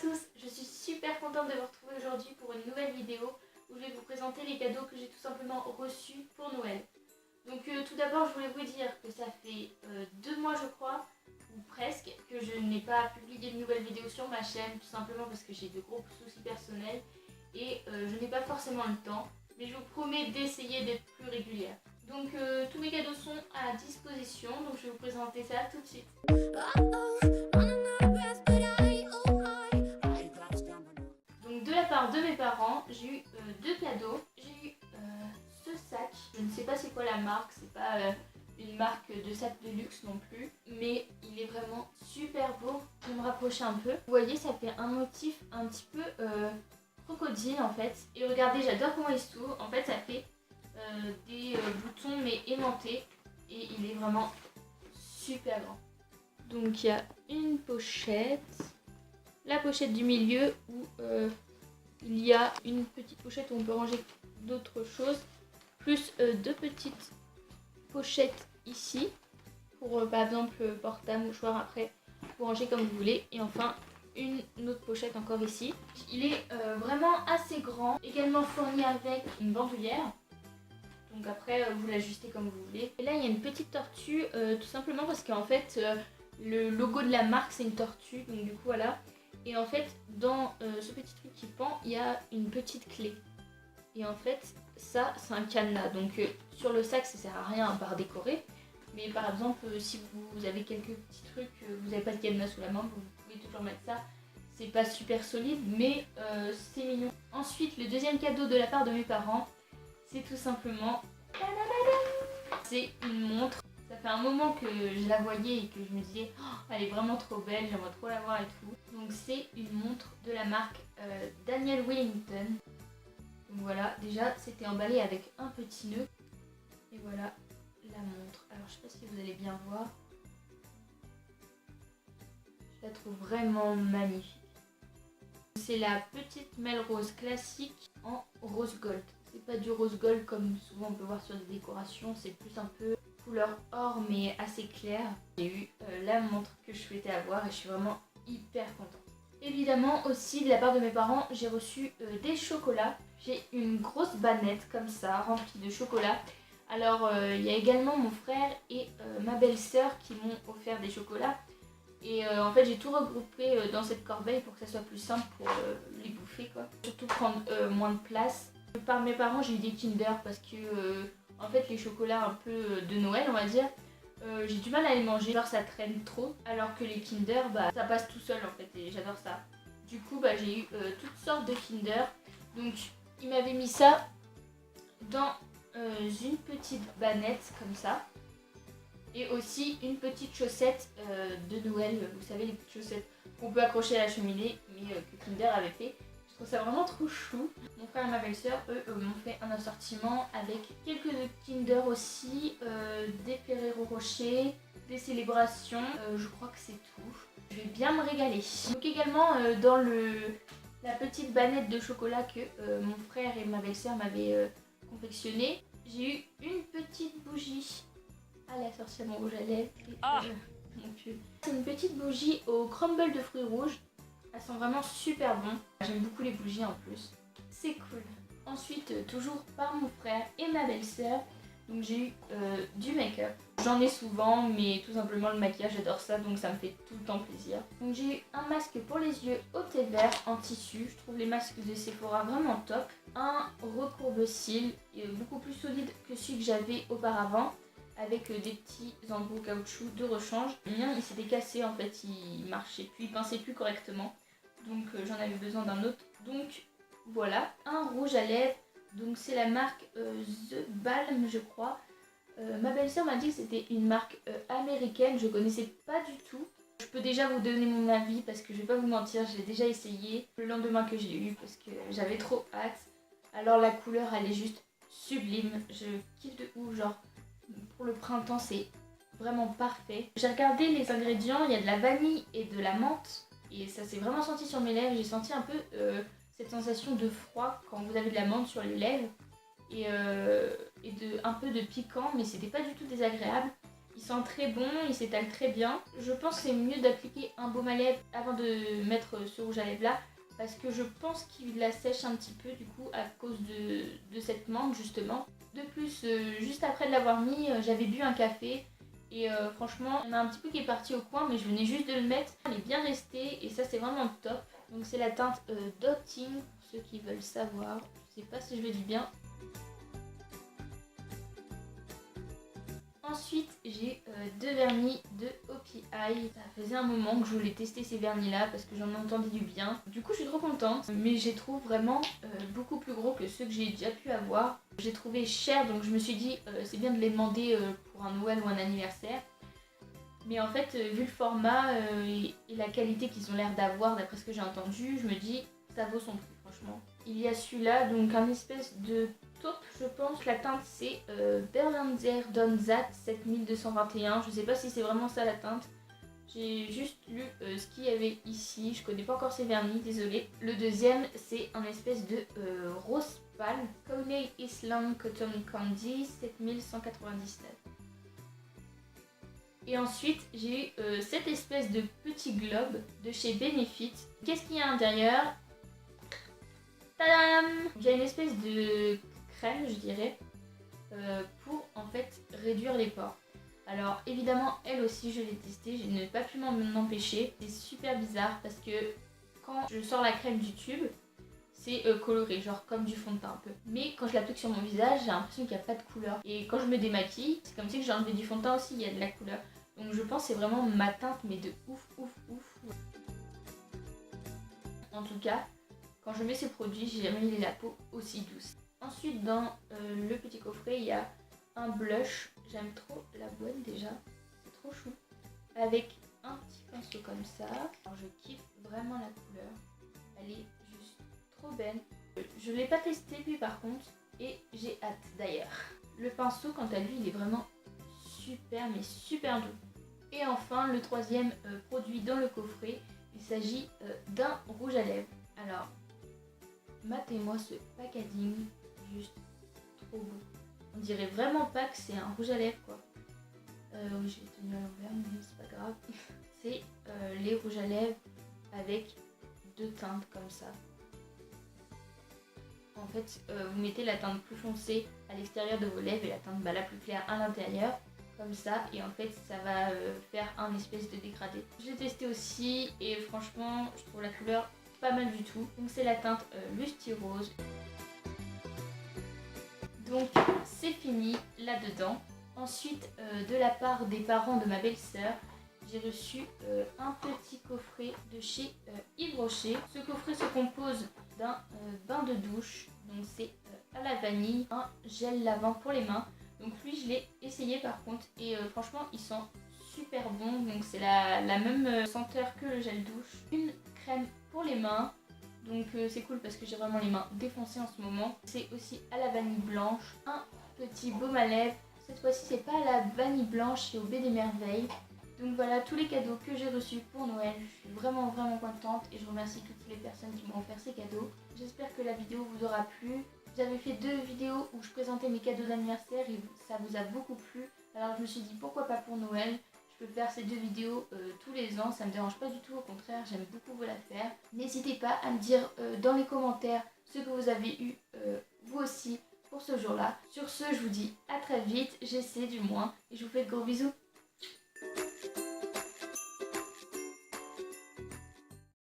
tous, je suis super contente de vous retrouver aujourd'hui pour une nouvelle vidéo où je vais vous présenter les cadeaux que j'ai tout simplement reçus pour Noël. Donc tout d'abord je voulais vous dire que ça fait 2 mois je crois, ou presque, que je n'ai pas publié de nouvelles vidéos sur ma chaîne, tout simplement parce que j'ai de gros soucis personnels et je n'ai pas forcément le temps, mais je vous promets d'essayer d'être plus régulière. Donc tous mes cadeaux sont à disposition, donc je vais vous présenter ça tout de suite. Donc de la part de mes parents, j'ai eu 2 cadeaux. J'ai eu ce sac, je ne sais pas c'est quoi la marque, c'est pas une marque de sac de luxe non plus, mais il est vraiment super beau. Je vais me rapprocher un peu. Vous voyez, ça fait un motif un petit peu crocodile en fait. Et regardez, j'adore comment il s'ouvre. En fait, ça fait des boutons mais aimantés et il est vraiment super grand. Donc il y a une pochette, la pochette du milieu où il y a une petite pochette où on peut ranger d'autres choses, plus 2 petites pochettes ici pour par exemple porte à mouchoir après pour ranger comme vous voulez, et enfin une autre pochette encore ici. Il est vraiment assez grand, également fourni avec une bandoulière. Donc après vous l'ajustez comme vous voulez. Et là il y a une petite tortue tout simplement parce qu'en fait le logo de la marque c'est une tortue, donc du coup voilà. Et en fait dans ce petit truc qui pend il y a une petite clé. Et en fait ça c'est un cadenas, donc sur le sac ça sert à rien à part décorer. Mais par exemple si vous avez quelques petits trucs, vous n'avez pas de cadenas sous la main, vous pouvez toujours mettre ça. C'est pas super solide mais c'est mignon. Ensuite le deuxième cadeau de la part de mes parents, c'est tout simplement, c'est une montre. Ça fait un moment que je la voyais et que je me disais oh, elle est vraiment trop belle, j'aimerais trop la voir et tout. Donc c'est une montre de la marque Daniel Wellington. Donc voilà, déjà c'était emballé avec un petit nœud. Et voilà la montre. Alors je sais pas si vous allez bien voir. Je la trouve vraiment magnifique. C'est la petite Melrose classique en rose gold. C'est pas du rose gold comme souvent on peut voir sur des décorations, c'est plus un peu couleur or mais assez clair. J'ai eu la montre que je souhaitais avoir et je suis vraiment hyper contente. Évidemment aussi de la part de mes parents, j'ai reçu des chocolats. J'ai une grosse bannette comme ça remplie de chocolat. Alors il y a également mon frère et ma belle-sœur qui m'ont offert des chocolats. Et en fait j'ai tout regroupé dans cette corbeille pour que ça soit plus simple pour les bouffer quoi. Surtout prendre moins de place. Par mes parents j'ai eu des Kinder parce que en fait les chocolats un peu de Noël on va dire, j'ai du mal à les manger, genre ça traîne trop. Alors que les Kinder bah ça passe tout seul en fait et j'adore ça. Du coup bah j'ai eu toutes sortes de Kinder. Donc ils m'avaient mis ça dans une petite bannette comme ça. Et aussi une petite chaussette de Noël, vous savez les petites chaussettes qu'on peut accrocher à la cheminée, mais que Kinder avait fait. Je trouve ça vraiment trop chou. Mon frère et ma belle-sœur, eux, m'ont fait un assortiment avec quelques Kinder aussi, des Ferrero Rocher, des célébrations, je crois que c'est tout. Je vais bien me régaler. Donc également dans la petite bannette de chocolat que mon frère et ma belle-sœur m'avaient confectionné, j'ai eu une petite bougie. Ah la sorcière mon rouge à lèvres. Mon Dieu. C'est une petite bougie au crumble de fruits rouges. Elles sont vraiment super bonnes. J'aime beaucoup les bougies en plus. C'est cool. Ensuite, toujours par mon frère et ma belle-sœur, donc j'ai eu du make-up. J'en ai souvent, mais tout simplement le maquillage, j'adore ça, donc ça me fait tout le temps plaisir. Donc j'ai eu un masque pour les yeux au thé vert en tissu. Je trouve les masques de Sephora vraiment top. Un recourbe-cils, beaucoup plus solide que celui que j'avais auparavant, avec des petits embouts caoutchouc de rechange. Le mien il s'était cassé en fait, il marchait plus, il pinçait plus correctement. Donc j'en avais besoin d'un autre. Donc voilà, un rouge à lèvres. Donc c'est la marque The Balm je crois. Ma belle-sœur m'a dit que c'était une marque américaine, je connaissais pas du tout. Je peux déjà vous donner mon avis parce que je vais pas vous mentir, je l'ai déjà essayé le lendemain que je l'ai eu parce que j'avais trop hâte. Alors la couleur elle est juste sublime, je kiffe de ouf, genre pour le printemps c'est vraiment parfait. J'ai regardé les ingrédients, il y a de la vanille et de la menthe et ça s'est vraiment senti sur mes lèvres. J'ai senti un peu cette sensation de froid quand vous avez de la menthe sur les lèvres et un peu de piquant, mais c'était pas du tout désagréable. Il sent très bon, il s'étale très bien. Je pense que c'est mieux d'appliquer un baume à lèvres avant de mettre ce rouge à lèvres là. Parce que je pense qu'il la sèche un petit peu du coup à cause de cette menthe justement. De plus, juste après de l'avoir mis, j'avais bu un café. Et franchement, il y en a un petit peu qui est parti au coin, mais je venais juste de le mettre. Il est bien resté et ça c'est vraiment top. Donc c'est la teinte Dotting, pour ceux qui veulent savoir. Je sais pas si je le dis bien. Ensuite, j'ai deux vernis de Hopi Eye. Ça faisait un moment que je voulais tester ces vernis-là parce que j'en ai entendu du bien. Du coup, je suis trop contente, mais je les trouve vraiment beaucoup plus gros que ceux que j'ai déjà pu avoir. J'ai trouvé cher, donc je me suis dit c'est bien de les demander pour un Noël ou un anniversaire. Mais en fait, vu le format et la qualité qu'ils ont l'air d'avoir d'après ce que j'ai entendu, je me dis ça vaut son prix franchement. Il y a celui-là, donc un espèce de taupe, je pense. La teinte c'est Berlanzer Donzat 7221. Je sais pas si c'est vraiment ça la teinte. J'ai juste lu ce qu'il y avait ici. Je connais pas encore ces vernis, désolé. Le deuxième c'est un espèce de rose pâle. Coney Island Cotton Candy 7199. Et ensuite, j'ai eu cette espèce de petit globe de chez Benefit. Qu'est-ce qu'il y a à l'intérieur? Tadam! Il y a une espèce de crème, je dirais, pour en fait réduire les pores. Alors évidemment, elle aussi, je l'ai testée, je n'ai pas pu m'en empêcher. C'est super bizarre parce que quand je sors la crème du tube, c'est coloré, genre comme du fond de teint un peu. Mais quand je l'applique sur mon visage, j'ai l'impression qu'il n'y a pas de couleur. Et quand je me démaquille, c'est comme si j'ai enlevé du fond de teint aussi, il y a de la couleur. Donc je pense que c'est vraiment ma teinte, mais de ouf. En tout cas, quand je mets ces produits, j'ai jamais eu la peau aussi douce. Ensuite, dans le petit coffret, il y a un blush. J'aime trop la boîte déjà, c'est trop chou. Avec un petit pinceau comme ça. Alors je kiffe vraiment la couleur. Elle est juste trop belle. Je ne l'ai pas testé lui par contre et j'ai hâte d'ailleurs. Le pinceau quant à lui il est vraiment super mais super doux. Et enfin le troisième produit dans le coffret, il s'agit d'un rouge à lèvres. Alors matez-moi ce packaging, juste trop beau. On dirait vraiment pas que c'est un rouge à lèvres quoi. Oui je l'ai tenu à l'envers mais c'est pas grave. C'est les rouges à lèvres avec deux teintes comme ça. En fait, vous mettez la teinte plus foncée à l'extérieur de vos lèvres et la teinte la plus claire à l'intérieur, comme ça, et en fait ça va faire un espèce de dégradé. J'ai testé aussi et franchement je trouve la couleur pas mal du tout. Donc c'est la teinte Lusty Rose. Donc c'est fini là-dedans. Ensuite, de la part des parents de ma belle-sœur, j'ai reçu un petit coffret de chez Yves Rocher. Ce coffret se compose d'un bain de douche, donc c'est à la vanille, un gel lavant pour les mains. Donc lui je l'ai essayé par contre et franchement il sent super bon, donc c'est la même senteur que le gel douche. Une crème pour les mains, donc c'est cool parce que j'ai vraiment les mains défoncées en ce moment. C'est aussi à la vanille blanche. Un petit baume à lèvres, cette fois-ci c'est pas à la vanille blanche, c'est au Baie des Merveilles. Donc voilà tous les cadeaux que j'ai reçus pour Noël. Je suis vraiment contente et je remercie toutes les personnes qui m'ont offert ces cadeaux. J'espère que la vidéo vous aura plu. J'avais fait 2 vidéos où je présentais mes cadeaux d'anniversaire et ça vous a beaucoup plu. Alors je me suis dit pourquoi pas pour Noël. Je peux faire ces 2 vidéos tous les ans, ça me dérange pas du tout, au contraire j'aime beaucoup vous la faire. N'hésitez pas à me dire dans les commentaires ce que vous avez eu vous aussi pour ce jour-là. Sur ce, je vous dis à très vite, j'essaie du moins, et je vous fais de gros bisous.